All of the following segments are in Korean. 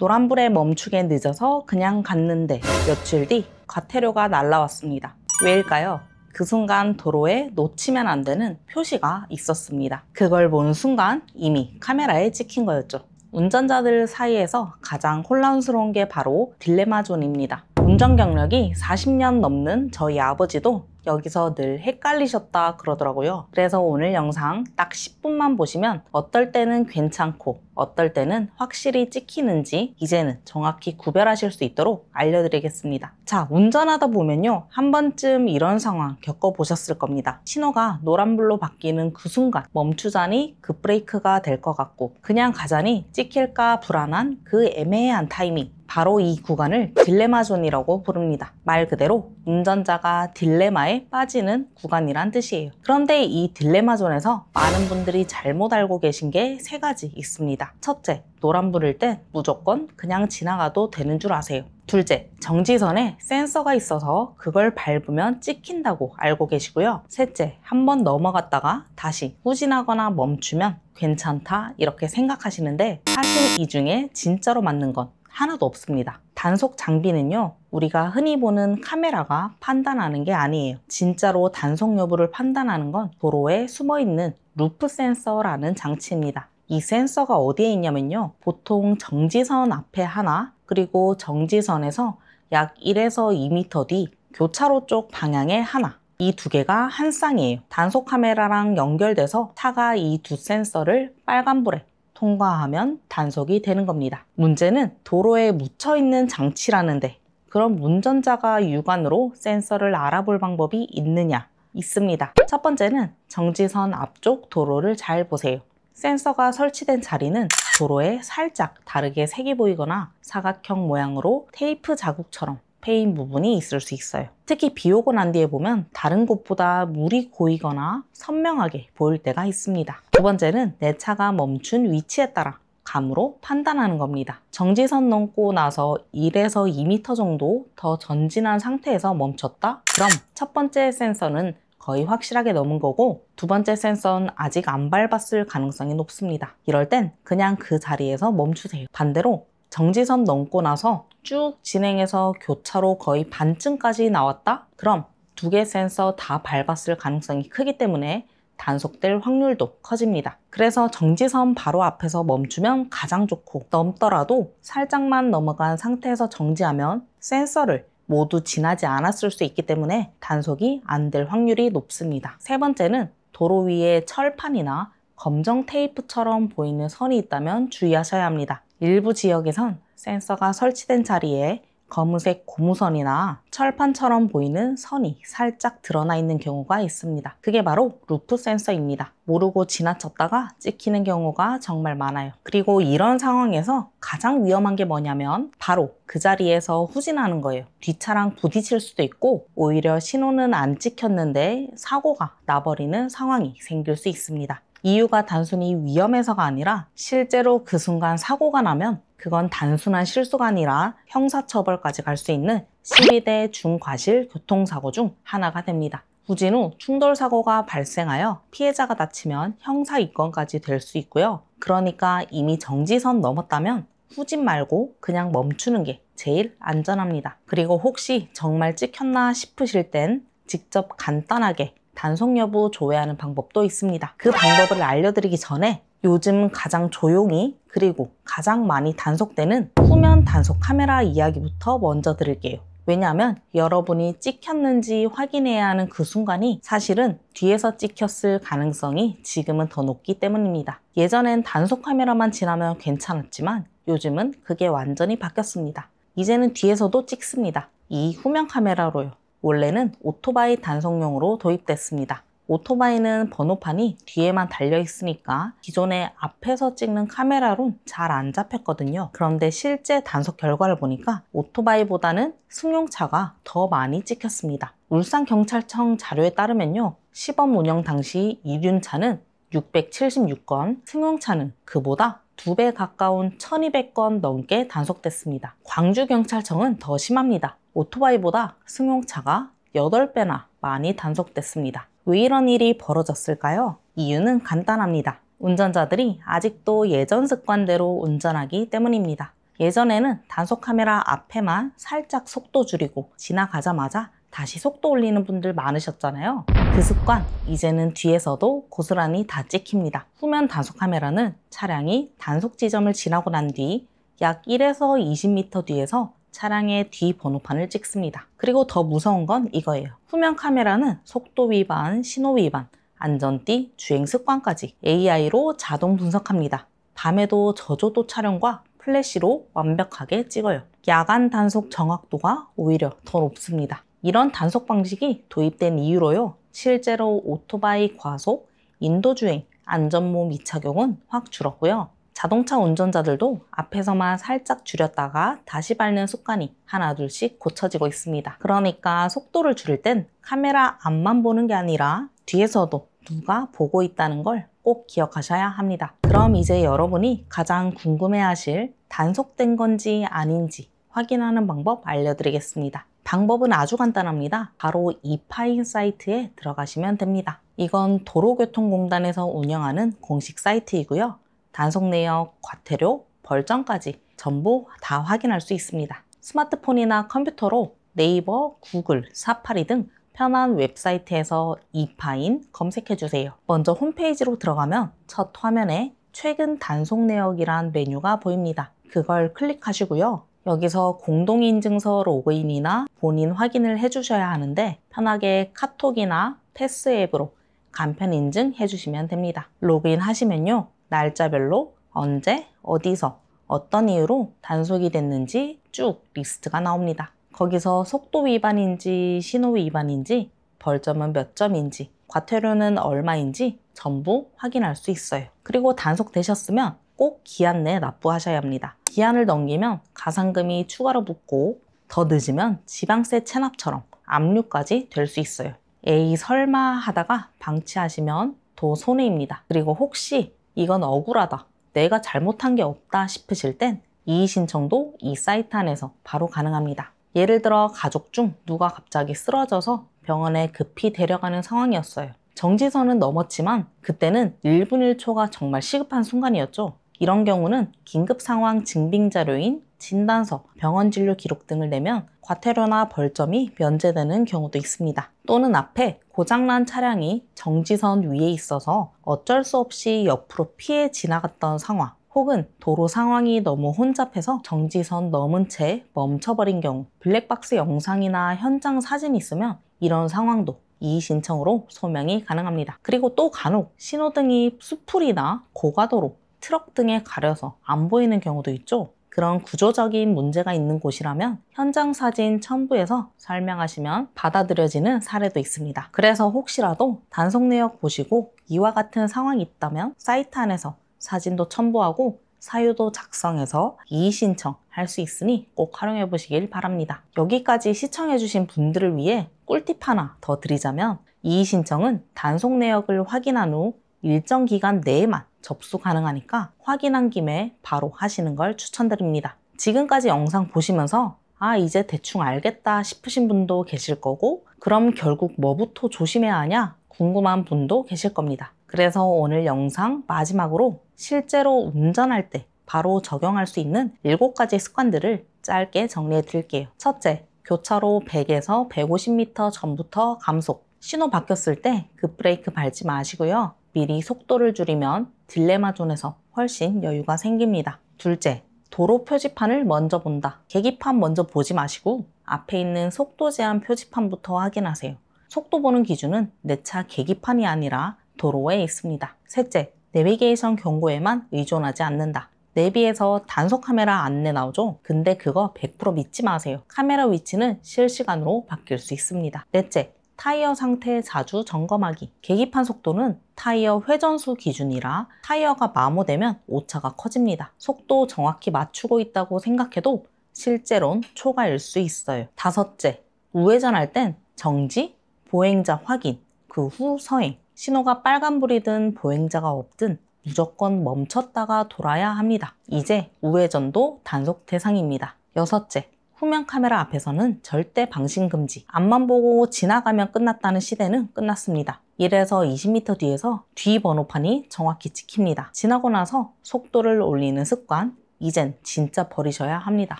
노란불에 멈추게 늦어서 그냥 갔는데 며칠 뒤 과태료가 날라왔습니다. 왜일까요? 그 순간 도로에 놓치면 안 되는 표시가 있었습니다. 그걸 본 순간 이미 카메라에 찍힌 거였죠. 운전자들 사이에서 가장 혼란스러운 게 바로 딜레마존입니다. 운전 경력이 40년 넘는 저희 아버지도 여기서 늘 헷갈리셨다 그러더라고요. 그래서 오늘 영상 딱 10분만 보시면 어떨 때는 괜찮고 어떨 때는 확실히 찍히는지 이제는 정확히 구별하실 수 있도록 알려드리겠습니다. 자, 운전하다 보면요, 한 번쯤 이런 상황 겪어보셨을 겁니다. 신호가 노란불로 바뀌는 그 순간 멈추자니 급브레이크가 될 것 같고 그냥 가자니 찍힐까 불안한 그 애매한 타이밍, 바로 이 구간을 딜레마존이라고 부릅니다. 말 그대로 운전자가 딜레마에 빠지는 구간이란 뜻이에요. 그런데 이 딜레마존에서 많은 분들이 잘못 알고 계신 게 세 가지 있습니다. 첫째, 노란불일 땐 무조건 그냥 지나가도 되는 줄 아세요. 둘째, 정지선에 센서가 있어서 그걸 밟으면 찍힌다고 알고 계시고요. 셋째, 한번 넘어갔다가 다시 후진하거나 멈추면 괜찮다 이렇게 생각하시는데 사실 이 중에 진짜로 맞는 건 하나도 없습니다. 단속 장비는요, 우리가 흔히 보는 카메라가 판단하는 게 아니에요. 진짜로 단속 여부를 판단하는 건 도로에 숨어있는 루프 센서라는 장치입니다. 이 센서가 어디에 있냐면요, 보통 정지선 앞에 하나, 그리고 정지선에서 약 1에서 2m 뒤 교차로 쪽 방향에 하나, 이 두 개가 한 쌍이에요. 단속 카메라랑 연결돼서 차가 이 두 센서를 빨간불에 통과하면 단속이 되는 겁니다. 문제는 도로에 묻혀있는 장치라는데 그럼 운전자가 육안으로 센서를 알아볼 방법이 있느냐? 있습니다. 첫 번째는 정지선 앞쪽 도로를 잘 보세요. 센서가 설치된 자리는 도로에 살짝 다르게 색이 보이거나 사각형 모양으로 테이프 자국처럼 패인 부분이 있을 수 있어요. 특히 비 오고 난 뒤에 보면 다른 곳보다 물이 고이거나 선명하게 보일 때가 있습니다. 두 번째는 내 차가 멈춘 위치에 따라 감으로 판단하는 겁니다. 정지선 넘고 나서 1에서 2m 정도 더 전진한 상태에서 멈췄다? 그럼 첫 번째 센서는 거의 확실하게 넘은 거고 두 번째 센서는 아직 안 밟았을 가능성이 높습니다. 이럴 땐 그냥 그 자리에서 멈추세요. 반대로 정지선 넘고 나서 쭉 진행해서 교차로 거의 반쯤까지 나왔다? 그럼 두 개 센서 다 밟았을 가능성이 크기 때문에 단속될 확률도 커집니다. 그래서 정지선 바로 앞에서 멈추면 가장 좋고 넘더라도 살짝만 넘어간 상태에서 정지하면 센서를 모두 지나지 않았을 수 있기 때문에 단속이 안 될 확률이 높습니다. 세 번째는 도로 위에 철판이나 검정 테이프처럼 보이는 선이 있다면 주의하셔야 합니다. 일부 지역에선 센서가 설치된 자리에 검은색 고무선이나 철판처럼 보이는 선이 살짝 드러나 있는 경우가 있습니다. 그게 바로 루프 센서입니다. 모르고 지나쳤다가 찍히는 경우가 정말 많아요. 그리고 이런 상황에서 가장 위험한 게 뭐냐면 바로 그 자리에서 후진하는 거예요. 뒷차랑 부딪힐 수도 있고 오히려 신호는 안 찍혔는데 사고가 나버리는 상황이 생길 수 있습니다. 이유가 단순히 위험해서가 아니라 실제로 그 순간 사고가 나면 그건 단순한 실수가 아니라 형사처벌까지 갈 수 있는 12대 중과실 교통사고 중 하나가 됩니다. 후진 후 충돌사고가 발생하여 피해자가 다치면 형사 입건까지 될 수 있고요. 그러니까 이미 정지선 넘었다면 후진 말고 그냥 멈추는 게 제일 안전합니다. 그리고 혹시 정말 찍혔나 싶으실 땐 직접 간단하게 단속 여부 조회하는 방법도 있습니다. 그 방법을 알려드리기 전에 요즘 가장 조용히 그리고 가장 많이 단속되는 후면 단속 카메라 이야기부터 먼저 드릴게요. 왜냐하면 여러분이 찍혔는지 확인해야 하는 그 순간이 사실은 뒤에서 찍혔을 가능성이 지금은 더 높기 때문입니다. 예전엔 단속 카메라만 지나면 괜찮았지만 요즘은 그게 완전히 바뀌었습니다. 이제는 뒤에서도 찍습니다. 이 후면 카메라로요. 원래는 오토바이 단속용으로 도입됐습니다. 오토바이는 번호판이 뒤에만 달려 있으니까 기존에 앞에서 찍는 카메라로는 잘 안 잡혔거든요. 그런데 실제 단속 결과를 보니까 오토바이보다는 승용차가 더 많이 찍혔습니다. 울산경찰청 자료에 따르면요, 시범 운영 당시 이륜차는 676건, 승용차는 그보다 2배 가까운 1200건 넘게 단속됐습니다. 광주경찰청은 더 심합니다. 오토바이보다 승용차가 8배나 많이 단속됐습니다. 왜 이런 일이 벌어졌을까요? 이유는 간단합니다. 운전자들이 아직도 예전 습관대로 운전하기 때문입니다. 예전에는 단속 카메라 앞에만 살짝 속도 줄이고 지나가자마자 다시 속도 올리는 분들 많으셨잖아요. 그 습관 이제는 뒤에서도 고스란히 다 찍힙니다. 후면 단속 카메라는 차량이 단속 지점을 지나고 난 뒤 약 1에서 20m 뒤에서 차량의 뒤 번호판을 찍습니다. 그리고 더 무서운 건 이거예요. 후면 카메라는 속도 위반, 신호 위반, 안전띠, 주행 습관까지 AI로 자동 분석합니다. 밤에도 저조도 촬영과 플래시로 완벽하게 찍어요. 야간 단속 정확도가 오히려 더 높습니다. 이런 단속 방식이 도입된 이유로요. 실제로 오토바이 과속, 인도주행, 안전모 미착용은 확 줄었고요. 자동차 운전자들도 앞에서만 살짝 줄였다가 다시 밟는 습관이 하나둘씩 고쳐지고 있습니다. 그러니까 속도를 줄일 땐 카메라 앞만 보는 게 아니라 뒤에서도 누가 보고 있다는 걸 꼭 기억하셔야 합니다. 그럼 이제 여러분이 가장 궁금해하실 단속된 건지 아닌지 확인하는 방법 알려드리겠습니다. 방법은 아주 간단합니다. 바로 이파인 사이트에 들어가시면 됩니다. 이건 도로교통공단에서 운영하는 공식 사이트이고요. 단속 내역, 과태료, 벌점까지 전부 다 확인할 수 있습니다. 스마트폰이나 컴퓨터로 네이버, 구글, 사파리 등 편한 웹사이트에서 이파인 검색해주세요. 먼저 홈페이지로 들어가면 첫 화면에 최근 단속 내역이란 메뉴가 보입니다. 그걸 클릭하시고요. 여기서 공동인증서 로그인이나 본인 확인을 해주셔야 하는데 편하게 카톡이나 패스 앱으로 간편 인증해 주시면 됩니다. 로그인 하시면요. 날짜별로 언제, 어디서, 어떤 이유로 단속이 됐는지 쭉 리스트가 나옵니다. 거기서 속도 위반인지 신호 위반인지 벌점은 몇 점인지 과태료는 얼마인지 전부 확인할 수 있어요. 그리고 단속되셨으면 꼭 기한 내에 납부하셔야 합니다. 기한을 넘기면 가산금이 추가로 붙고 더 늦으면 지방세 체납처럼 압류까지 될 수 있어요. 에이 설마 하다가 방치하시면 더 손해입니다. 그리고 혹시 이건 억울하다, 내가 잘못한 게 없다 싶으실 땐 이의신청도 이 사이트 안에서 바로 가능합니다. 예를 들어 가족 중 누가 갑자기 쓰러져서 병원에 급히 데려가는 상황이었어요. 정지선은 넘었지만 그때는 1분 1초가 정말 시급한 순간이었죠. 이런 경우는 긴급 상황 증빙 자료인 진단서, 병원 진료 기록 등을 내면 과태료나 벌점이 면제되는 경우도 있습니다. 또는 앞에 고장난 차량이 정지선 위에 있어서 어쩔 수 없이 옆으로 피해 지나갔던 상황, 혹은 도로 상황이 너무 혼잡해서 정지선 넘은 채 멈춰버린 경우, 블랙박스 영상이나 현장 사진이 있으면 이런 상황도 이의 신청으로 소명이 가능합니다. 그리고 또 간혹 신호등이 수풀이나 고가도로, 트럭 등에 가려서 안 보이는 경우도 있죠. 그런 구조적인 문제가 있는 곳이라면 현장 사진 첨부해서 설명하시면 받아들여지는 사례도 있습니다. 그래서 혹시라도 단속 내역 보시고 이와 같은 상황이 있다면 사이트 안에서 사진도 첨부하고 사유도 작성해서 이의 신청할 수 있으니 꼭 활용해 보시길 바랍니다. 여기까지 시청해 주신 분들을 위해 꿀팁 하나 더 드리자면 이의 신청은 단속 내역을 확인한 후 일정 기간 내에만 접수 가능하니까 확인한 김에 바로 하시는 걸 추천드립니다. 지금까지 영상 보시면서 이제 대충 알겠다 싶으신 분도 계실 거고, 그럼 결국 뭐부터 조심해야 하냐 궁금한 분도 계실 겁니다. 그래서 오늘 영상 마지막으로 실제로 운전할 때 바로 적용할 수 있는 7가지 습관들을 짧게 정리해 드릴게요. 첫째, 교차로 100에서 150m 전부터 감속. 신호 바뀌었을 때 급브레이크 밟지 마시고요. 미리 속도를 줄이면 딜레마 존에서 훨씬 여유가 생깁니다. 둘째, 도로 표지판을 먼저 본다. 계기판 먼저 보지 마시고 앞에 있는 속도 제한 표지판부터 확인하세요. 속도 보는 기준은 내 차 계기판이 아니라 도로에 있습니다. 셋째, 내비게이션 경고에만 의존하지 않는다. 내비에서 단속 카메라 안내 나오죠? 근데 그거 100% 믿지 마세요. 카메라 위치는 실시간으로 바뀔 수 있습니다. 넷째, 타이어 상태 자주 점검하기. 계기판 속도는 타이어 회전수 기준이라 타이어가 마모되면 오차가 커집니다. 속도 정확히 맞추고 있다고 생각해도 실제론 초과일 수 있어요. 다섯째, 우회전할 땐 정지, 보행자 확인, 그 후 서행. 신호가 빨간불이든 보행자가 없든 무조건 멈췄다가 돌아야 합니다. 이제 우회전도 단속 대상입니다. 여섯째, 후면 카메라 앞에서는 절대 방심 금지. 앞만 보고 지나가면 끝났다는 시대는 끝났습니다. 1에서 20m 뒤에서 뒤 번호판이 정확히 찍힙니다. 지나고 나서 속도를 올리는 습관, 이젠 진짜 버리셔야 합니다.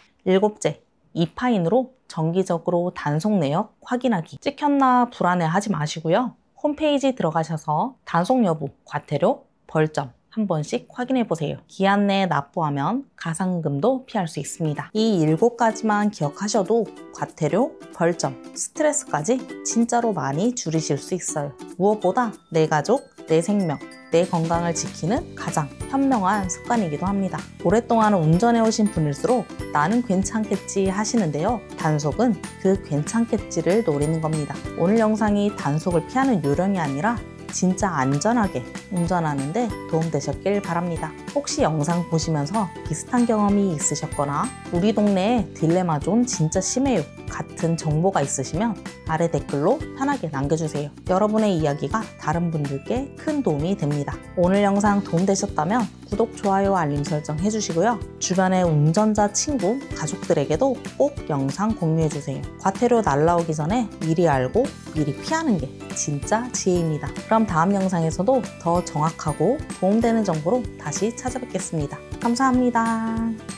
7째, 이파인으로 정기적으로 단속 내역 확인하기. 찍혔나 불안해하지 마시고요. 홈페이지 들어가셔서 단속 여부, 과태료, 벌점 한 번씩 확인해 보세요. 기한 내에 납부하면 가상금도 피할 수 있습니다. 이 7가지만 기억하셔도 과태료, 벌점, 스트레스까지 진짜로 많이 줄이실 수 있어요. 무엇보다 내 가족, 내 생명, 내 건강을 지키는 가장 현명한 습관이기도 합니다. 오랫동안 운전해 오신 분일수록 나는 괜찮겠지 하시는데요. 단속은 그 괜찮겠지를 노리는 겁니다. 오늘 영상이 단속을 피하는 요령이 아니라 진짜 안전하게 운전하는데 도움되셨길 바랍니다. 혹시 영상 보시면서 비슷한 경험이 있으셨거나 우리 동네에 딜레마 존 진짜 심해요 같은 정보가 있으시면 아래 댓글로 편하게 남겨주세요. 여러분의 이야기가 다른 분들께 큰 도움이 됩니다. 오늘 영상 도움되셨다면 구독, 좋아요, 알림 설정 해주시고요. 주변의 운전자 친구, 가족들에게도 꼭 영상 공유해주세요. 과태료 날라오기 전에 미리 알고 미리 피하는 게 진짜 지혜입니다. 그럼 다음 영상에서도 더 정확하고 도움되는 정보로 다시 찾아뵙겠습니다. 감사합니다.